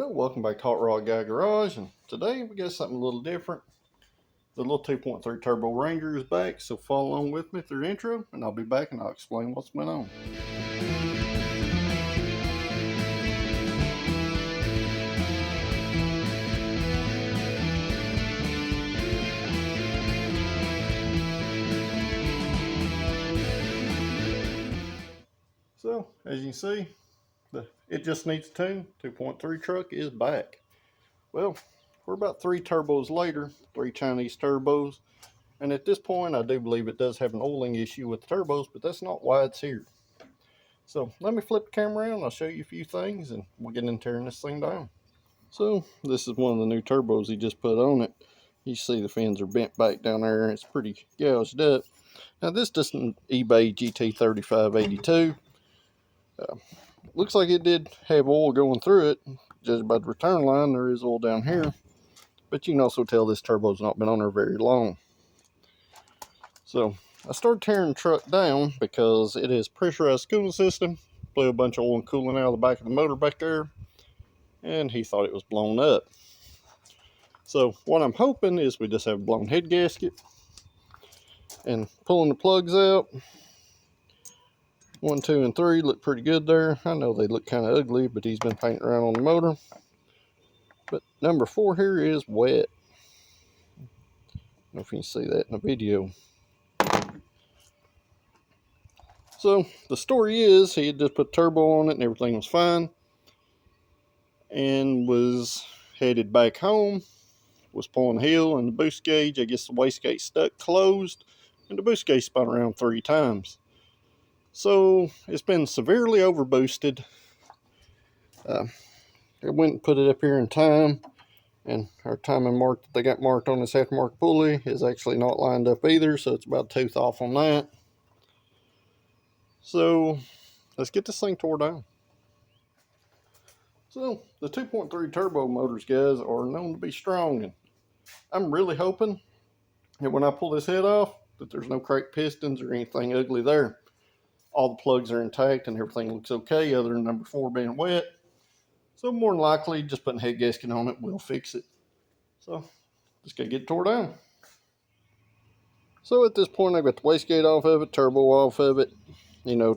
Well, welcome back to Hot Rod Guy Garage, and today we got something a little different. The little 2.3 Turbo Ranger is back, so follow along with me through the intro, and I'll be back and I'll explain what's been on. So, as you can see, it just needs a tune. 2.3 truck is back. Well, we're about 3 turbos later, 3 Chinese turbos, and at this point I do believe it does have an oiling issue with the turbos, but that's not why it's here. So let me flip the camera around, I'll show you a few things, and we'll get into tearing this thing down. So this is one of the new turbos he just put on it. You see the fins are bent back down there, and it's pretty gouged up. Now this is an eBay GT3582. Looks like it did have oil going through it. Judged by the return line, there is oil down here. But you can also tell this turbo's not been on there very long. So I started tearing the truck down because it has pressurized cooling system. Blew a bunch of oil and coolant out of the back of the motor back there, and he thought it was blown up. So what I'm hoping is we just have a blown head gasket. And pulling the plugs out, 1, 2, and 3 look pretty good there. I know they look kind of ugly, but he's been painting around on the motor. But number 4 here is wet. I don't know if you can see that in the video. So the story is he had just put turbo on it and everything was fine, and was headed back home, was pulling the hill, and the boost gauge, I guess the wastegate stuck closed, and the boost gauge spun around 3 times. So it's been severely overboosted. I went and put it up here in time, and our timing mark that they got marked on this aftermarket pulley is actually not lined up either, so it's about a tooth off on that. So let's get this thing tore down. So the 2.3 turbo motors, guys, are known to be strong, and I'm really hoping that when I pull this head off that there's no cracked pistons or anything ugly there. All the plugs are intact and everything looks okay other than number 4 being wet. So more than likely just putting a head gasket on it will fix it. So just gotta get it tore down. So at this point I've got the wastegate off of it, turbo off of it,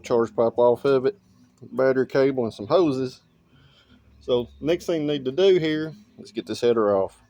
charge pipe off of it, battery cable, and some hoses. So next thing I need to do here is get this header off.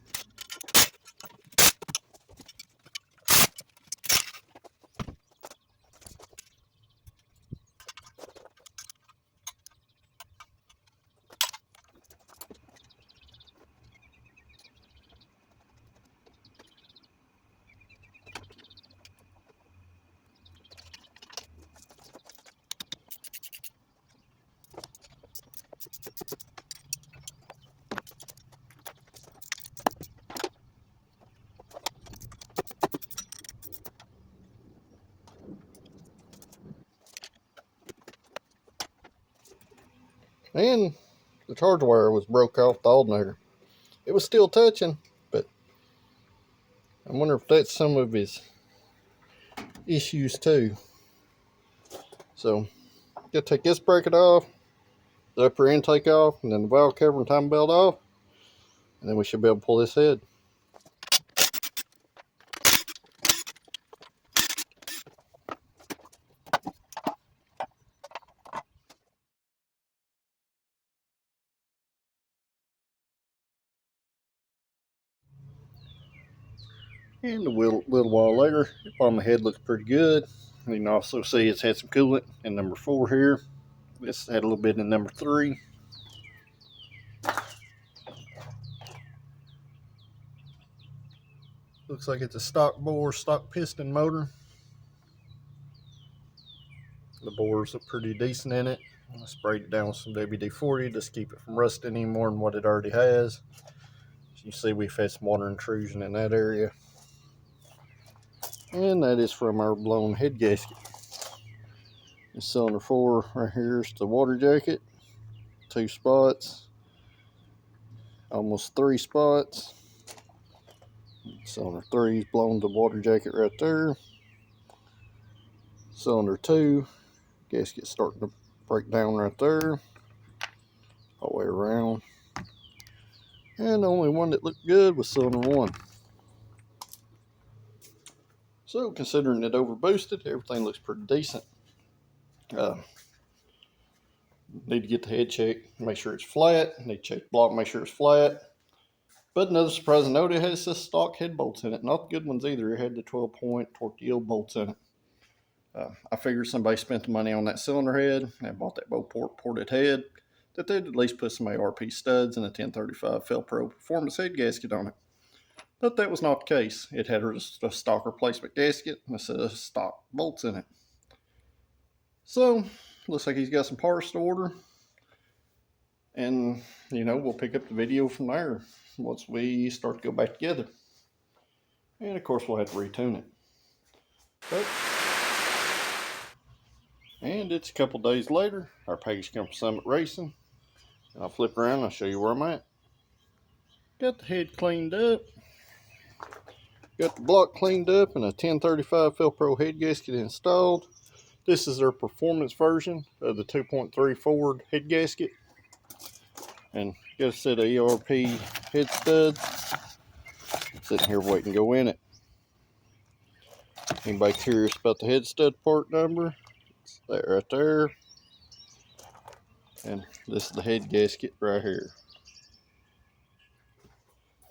And the charge wire was broke off the alternator. It was still touching, but I wonder if that's some of his issues too. So gotta take this bracket off, the upper intake off, and then the valve cover and timing belt off, and then we should be able to pull this head. And a little while later, the bottom of the head looks pretty good. You can also see it's had some coolant in number 4 here. This had a little bit in number 3. Looks like it's a stock bore, stock piston motor. The bores look pretty decent in it. I sprayed it down with some WD-40 just to keep it from rusting any more than what it already has. As you see, we've had some water intrusion in that area. And that is from our blown head gasket. This cylinder 4 right here is the water jacket. 2 spots. Almost 3 spots. Cylinder 3 is blown the water jacket right there. Cylinder 2, gasket starting to break down right there. All the way around. And the only one that looked good was cylinder 1. So considering it overboosted, everything looks pretty decent. Need to get the head checked, make sure it's flat. Need to check the block, make sure it's flat. But another surprising note, it has the stock head bolts in it. Not the good ones either. It had the 12-point torque yield bolts in it. I figured somebody spent the money on that cylinder head and bought that Beauport ported head, that they'd at least put some ARP studs and a 1035 Felpro performance head gasket on it. But that was not the case. It had a stock replacement gasket and a set of stock bolts in it. So, looks like he's got some parts to order. And, we'll pick up the video from there once we start to go back together. And of course, we'll have to retune it. And it's a couple days later. Our package comes from Summit Racing. And I'll flip around and I'll show you where I'm at. Got the head cleaned up. Got the block cleaned up and a 1035 Felpro head gasket installed. This is their performance version of the 2.3 Ford head gasket. And got a set of ARP head studs sitting here waiting to go in it. Anybody curious about the head stud part number? It's that right there. And this is the head gasket right here.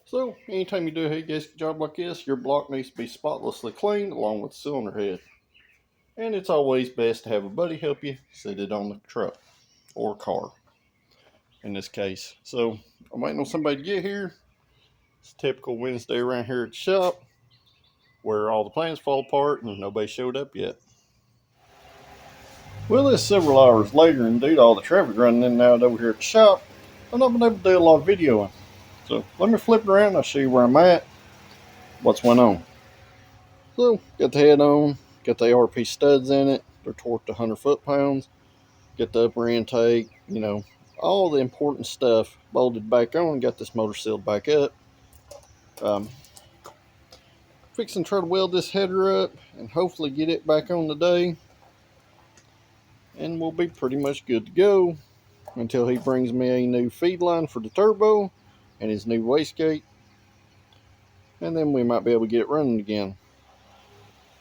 So anytime you do a head gasket job like this, your block needs to be spotlessly clean along with the cylinder head. And it's always best to have a buddy help you set it on the truck or car in this case. So I'm waiting on somebody to get here. It's a typical Wednesday around here at the shop where all the plans fall apart and nobody showed up yet. Well, it's several hours later, and due to all the traffic running in and out over here at the shop, I've not been able to do a lot of videoing. So let me flip it around and I'll show you where I'm at, what's went on. So got the head on, got the ARP studs in it, they're torqued to 100 foot-pounds, got the upper intake, all the important stuff bolted back on, got this motor sealed back up. Fixing to try to weld this header up and hopefully get it back on today. And we'll be pretty much good to go until he brings me a new feed line for the turbo and his new wastegate. And then we might be able to get it running again.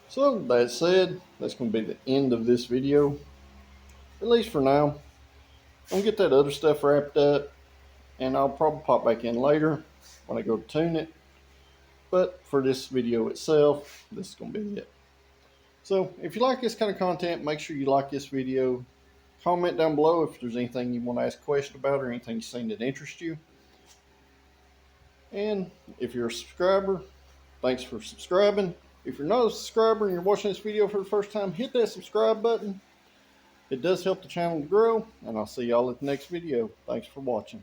So that said, that's going to be the end of this video, at least for now. I'm going to get that other stuff wrapped up, and I'll probably pop back in later when I go to tune it. But for this video itself, this is going to be it. So if you like this kind of content, make sure you like this video. Comment down below if there's anything you want to ask a question about or anything you've seen that interests you. And if you're a subscriber, thanks for subscribing. If you're not a subscriber and you're watching this video for the first time, hit that subscribe button. It does help the channel to grow, and I'll see y'all at the next video. Thanks for watching.